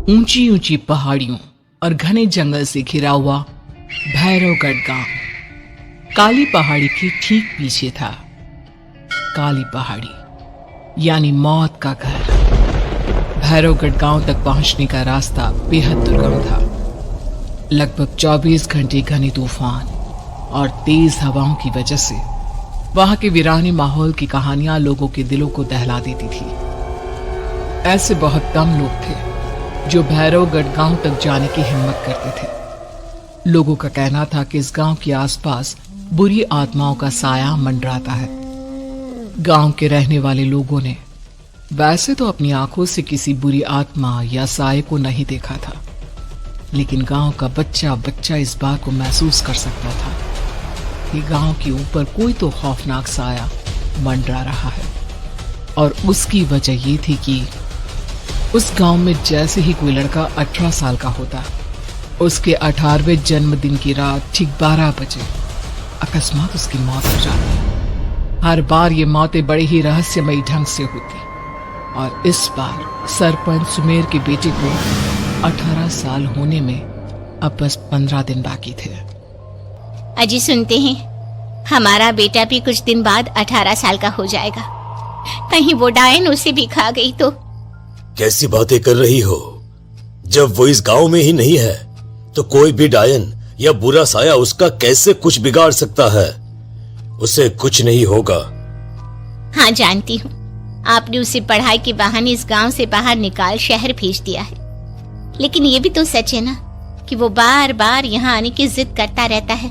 ऊंची ऊंची पहाड़ियों और घने जंगल से घिरा हुआ भैरवगढ़ गांव काली पहाड़ी के ठीक पीछे था। काली पहाड़ी यानी मौत का घर। भैरवगढ़ गांव तक पहुंचने का रास्ता बेहद दुर्गम था। लगभग 24 घंटे घने तूफान और तेज हवाओं की वजह से वहां के वीरानी माहौल की कहानियां लोगों के दिलों को दहला देती थी। ऐसे बहुत कम लोग थे जो भैरवगढ़ गांव तक जाने की हिम्मत करते थे। लोगों का कहना था कि इस गांव के आसपास बुरी आत्माओं का साया मंडराता है। गांव के रहने वाले लोगों ने वैसे तो अपनी आंखों से किसी बुरी आत्मा या साये को नहीं देखा था, लेकिन गांव का बच्चा बच्चा इस बात को महसूस कर सकता था कि गांव के ऊपर कोई तो खौफनाक साया मंडरा रहा है। और उसकी वजह ये थी कि उस गांव में जैसे ही कोई लड़का 18 साल का होता, उसके 18वें जन्मदिन की रात ठीक 12 बजे अकस्मात उसकी मौत हो जाती। हर बार ये मौतें बड़े ही रहस्यमयी ढंग से होती और इस बार सरपंच सुमेर के बेटे को 18 साल होने में अब बस 15 दिन बाकी थे। अजी सुनते हैं, हमारा बेटा भी कुछ दिन बाद 18 साल का हो जाएगा। कहीं वो डायन उसे भी खा गई तो? कैसी बातें कर रही हो? जब वो इस गांव में ही नहीं है तो कोई भी डायन या बुरा साया उसका कैसे कुछ बिगाड़ सकता है? उसे कुछ नहीं होगा। हाँ जानती हूँ, आपने उसे पढ़ाई के बहाने इस गांव से बाहर निकाल शहर भेज दिया है, लेकिन ये भी तो सच है ना कि वो बार बार यहाँ आने की जिद करता रहता है।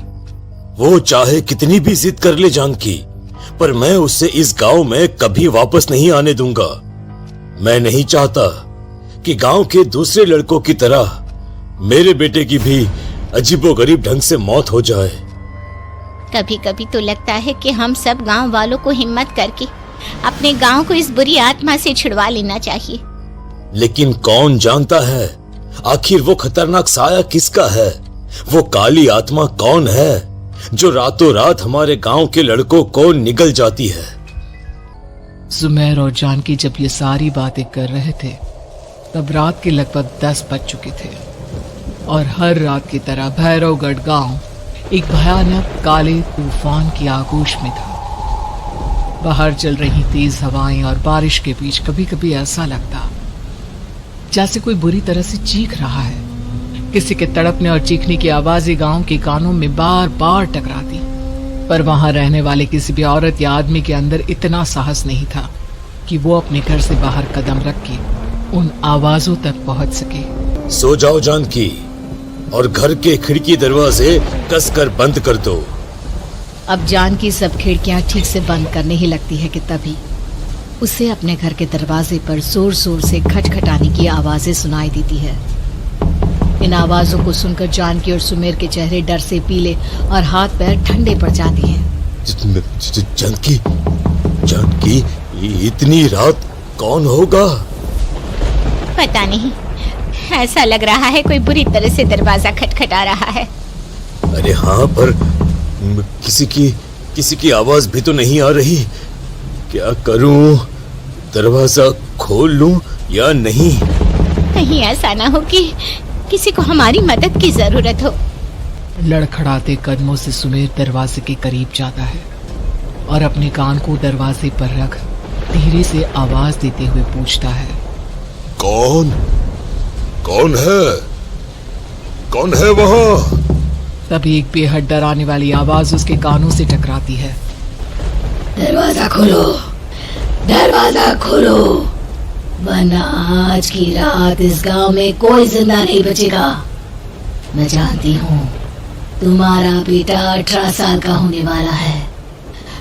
वो चाहे कितनी भी जिद कर ले जानकी, पर मैं उसे इस गांव में कभी वापस नहीं आने दूंगा। मैं नहीं चाहता कि गांव के दूसरे लड़कों की तरह मेरे बेटे की भी अजीबोगरीब ढंग से मौत हो जाए। कभी कभी तो लगता है कि हम सब गांव वालों को हिम्मत करके अपने गांव को इस बुरी आत्मा से छुड़वा लेना चाहिए। लेकिन कौन जानता है आखिर वो खतरनाक साया किसका है? वो काली आत्मा कौन है जो रातों रात हमारे गांव के लड़कों को निगल जाती है? सुमेर और जानकी जब ये सारी बातें कर रहे थे तब रात के लगभग 10 बज चुके थे और हर रात की तरह भैरवगढ़ गांव एक भयानक काले तूफान की आगोश में था। बाहर चल रही तेज हवाएं और बारिश के बीच कभी कभी ऐसा लगता जैसे कोई बुरी तरह से चीख रहा है। किसी के तड़पने और चीखने की आवाजें गांव के कानों में बार बार टकराती, पर वहां रहने वाले किसी भी औरत या आदमी के अंदर इतना साहस नहीं था कि वो अपने घर से बाहर कदम रख के उन आवाजों तक पहुंच सके। सो जाओ जानकी और घर के खिड़की दरवाजे कसकर बंद कर दो। अब जानकी सब खिड़कियां ठीक से बंद करने ही लगती है कि तभी उसे अपने घर के दरवाजे पर जोर जोर से खटखटाने की आवाजें सुनाई देती है। इन आवाजों को सुनकर जानकी और सुमेर के चेहरे डर से पीले और हाथ पैर ठंडे पड़ जाते हैं। जानकी, जानकी, इतनी रात कौन होगा? पता नहीं, ऐसा लग रहा है कोई बुरी तरह से दरवाजा खटखटा रहा है। अरे हाँ, पर किसी की आवाज भी तो नहीं आ रही। क्या करूं? दरवाजा खोल लूं या नहीं? कहीं ऐसा ना हो कि किसी को हमारी मदद की जरूरत हो। लड़खड़ाते कदमों से सुमेर दरवाजे के करीब जाता है और अपने कान को दरवाजे पर रख धीरे से आवाज देते हुए पूछता है, कौन है? कौन है वहाँ? तभी एक बेहद डराने वाली आवाज उसके कानों से टकराती है। दरवाजा खोलो, दरवाजा खोलो, वरना आज की रात इस गांव में कोई जिंदा नहीं बचेगा। मैं जानती हूँ तुम्हारा बेटा 18 साल का होने वाला है।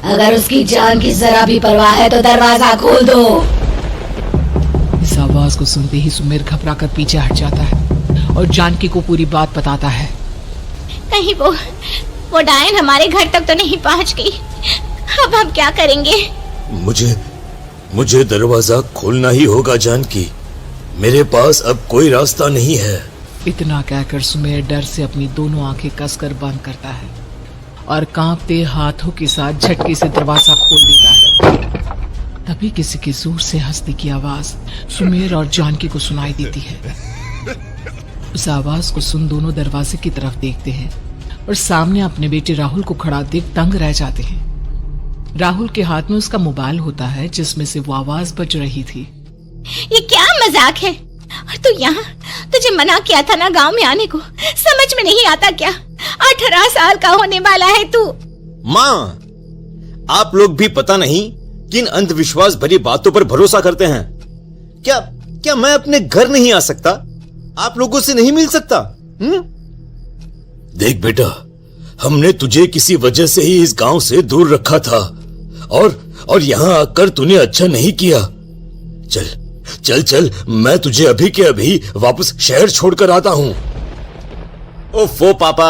अगर उसकी जान की जरा भी परवाह है तो दरवाजा खोल दो। इस आवाज को सुनते ही सुमेर घबरा कर पीछे हट जाता है और जानकी को पूरी बात बताता है। कहीं वो डायन हमारे घर तक तो नहीं पहुंच गई? अब हम क्या करेंगे? मुझे दरवाजा खोलना ही होगा जानकी। मेरे पास अब कोई रास्ता नहीं है। इतना कहकर सुमेर डर से अपनी दोनों आंखें कसकर बंद करता है और कांपते हाथों के साथ झटके से दरवाजा खोल देता है। तभी किसी की जोर से हंसने की आवाज सुमेर और जानकी को सुनाई देती है। उस आवाज को सुन दोनों दरवाजे की तरफ देखते हैं और सामने अपने बेटे राहुल को खड़ा देख दंग रह जाते हैं। राहुल के हाथ में उसका मोबाइल होता है जिसमें से वो आवाज बज रही थी। ये क्या मजाक है? और तू यहाँ, तुझे मना किया था ना गांव में आने को, समझ में नहीं आता क्या? 18 साल का होने वाला है तू। माँ, आप लोग भी पता नहीं किन अंधविश्वास भरी बातों पर भरोसा करते हैं। क्या मैं अपने घर नहीं आ सकता? आप लोगों से नहीं मिल सकता? देख बेटा, हमने तुझे किसी वजह से ही इस गांव से दूर रखा था और यहां आकर तूने अच्छा नहीं किया। चल चल, मैं तुझे अभी के अभी वापस शहर छोड़कर आता हूं। ओफो पापा,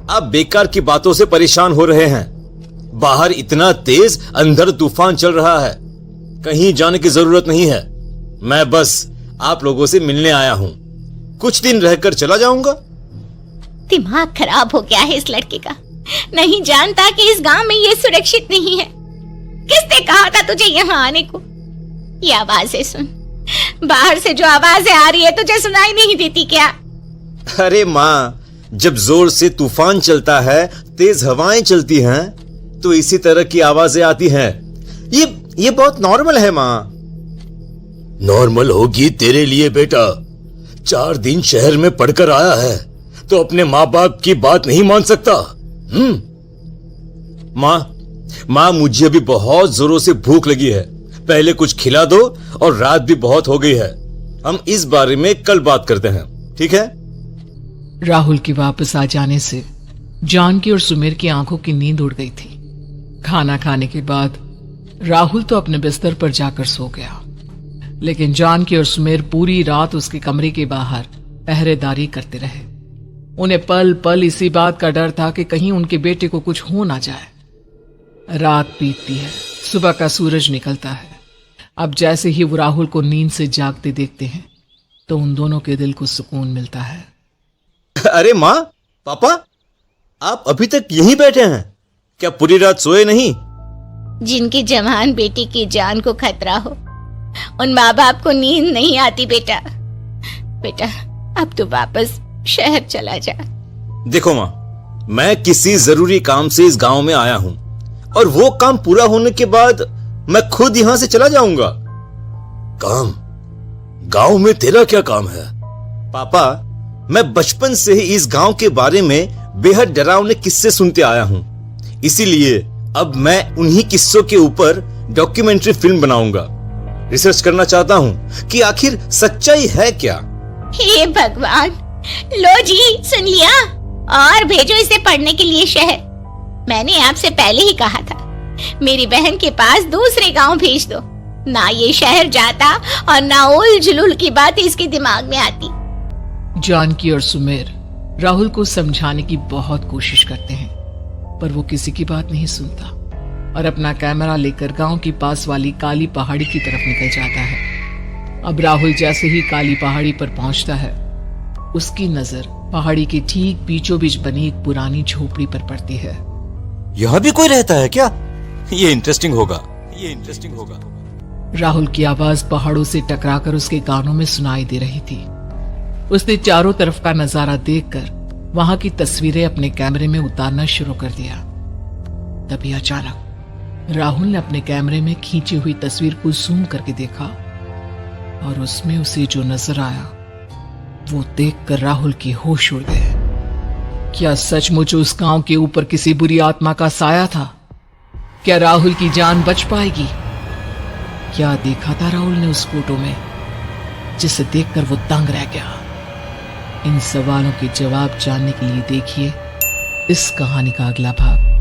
आप बेकार की बातों से परेशान हो रहे हैं। बाहर इतना तेज अंधड़ तूफान चल रहा है, कहीं जाने की जरूरत नहीं है। मैं बस आप लोगों से मिलने आया हूं, कुछ दिन रहकर चला जाऊंगा। दिमाग खराब हो गया है इस लड़के का, नहीं जानता कि इस गांव में ये सुरक्षित नहीं है। किसने कहा था तुझे यहाँ आने को? ये आवाजें सुन, बाहर से जो आवाजें आ रही है तुझे सुनाई नहीं देती क्या? अरे माँ, जब जोर से तूफान चलता है, तेज हवाएं चलती हैं, तो इसी तरह की आवाजें आती हैं। ये बहुत नॉर्मल है माँ। नॉर्मल होगी तेरे लिए बेटा। 4 दिन शहर में पढ़कर आया है तो अपने माँ बाप की बात नहीं मान सकता। माँ, मुझे अभी बहुत जोरों से भूख लगी है, पहले कुछ खिला दो, और रात भी बहुत हो गई है। हम इस बारे में कल बात करते हैं, ठीक है? राहुल के वापस आ जाने से जानकी और सुमेर की आंखों की नींद उड़ गई थी। खाना खाने के बाद राहुल तो अपने बिस्तर पर जाकर सो गया, लेकिन जानकी और सुमेर पूरी रात उसके कमरे के बाहर पहरेदारी करते रहे। उन्हें पल पल इसी बात का डर था कि कहीं उनके बेटे को कुछ हो ना जाए। रात बीतती है, सुबह का सूरज निकलता है। अब जैसे ही वो राहुल को नींद से जागते देखते हैं तो उन दोनों के दिल को सुकून मिलता है। अरे माँ, पापा, आप अभी तक यहीं बैठे हैं? क्या पूरी रात सोए नहीं? जिनकी जवान बेटी की जान को खतरा हो, उन माँ बाप को नींद नहीं आती बेटा। अब तो वापस शहर चला जा। देखो माँ, मैं किसी जरूरी काम से इस गांव में आया हूं, और वो काम पूरा होने के बाद मैं खुद यहां से चला जाऊंगा। काम? गांव में तेरा क्या काम है? पापा, मैं बचपन से ही इस गांव के बारे में बेहद डरावने किस्से सुनते आया हूं, इसीलिए अब मैं उन्हीं किस्सों के ऊपर डॉक्यूमेंट्री फिल्म बनाऊंगा। रिसर्च करना चाहता हूं कि आखिर सच्चाई है क्या। हे भगवान, लो जी, सुन लिया, और भेजो इसे पढ़ने के लिए शहर। मैंने आपसे पहले ही कहा था, मेरी बहन के पास दूसरे गांव भेज दो। ना ये शहर जाता और ना उल जुलूल की बात इसके दिमाग में आती। जानकी और सुमेर राहुल को समझाने की बहुत कोशिश करते हैं, पर वो किसी की बात नहीं सुनता और अपना कैमरा लेकर गांव के पास वाली काली पहाड़ी की तरफ निकल जाता है। अब राहुल जैसे ही काली पहाड़ी पर पहुंचता है, उसकी नजर पहाड़ी के ठीक बीचों बीच बनी एक पुरानी झोपड़ी पर पड़ती है। यहाँ भी कोई रहता है क्या? ये इंटरेस्टिंग होगा। राहुल की आवाज पहाड़ों से टकराकर उसके कानों में सुनाई दे रही थी। उसने चारों तरफ का नजारा देखकर वहां की तस्वीरें अपने कैमरे में उतारना शुरू कर दिया। तभी अचानक राहुल ने अपने कैमरे में खींची हुई तस्वीर को जूम करके देखा, और उसमें उसे जो नजर आया वो देखकर राहुल के होश उड़ गए। क्या सचमुच उस गांव के ऊपर किसी बुरी आत्मा का साया था? क्या राहुल की जान बच पाएगी? क्या देखा था राहुल ने उस फोटो में जिसे देखकर वो दंग रह गया? इन सवालों के जवाब जानने के लिए देखिए इस कहानी का अगला भाग।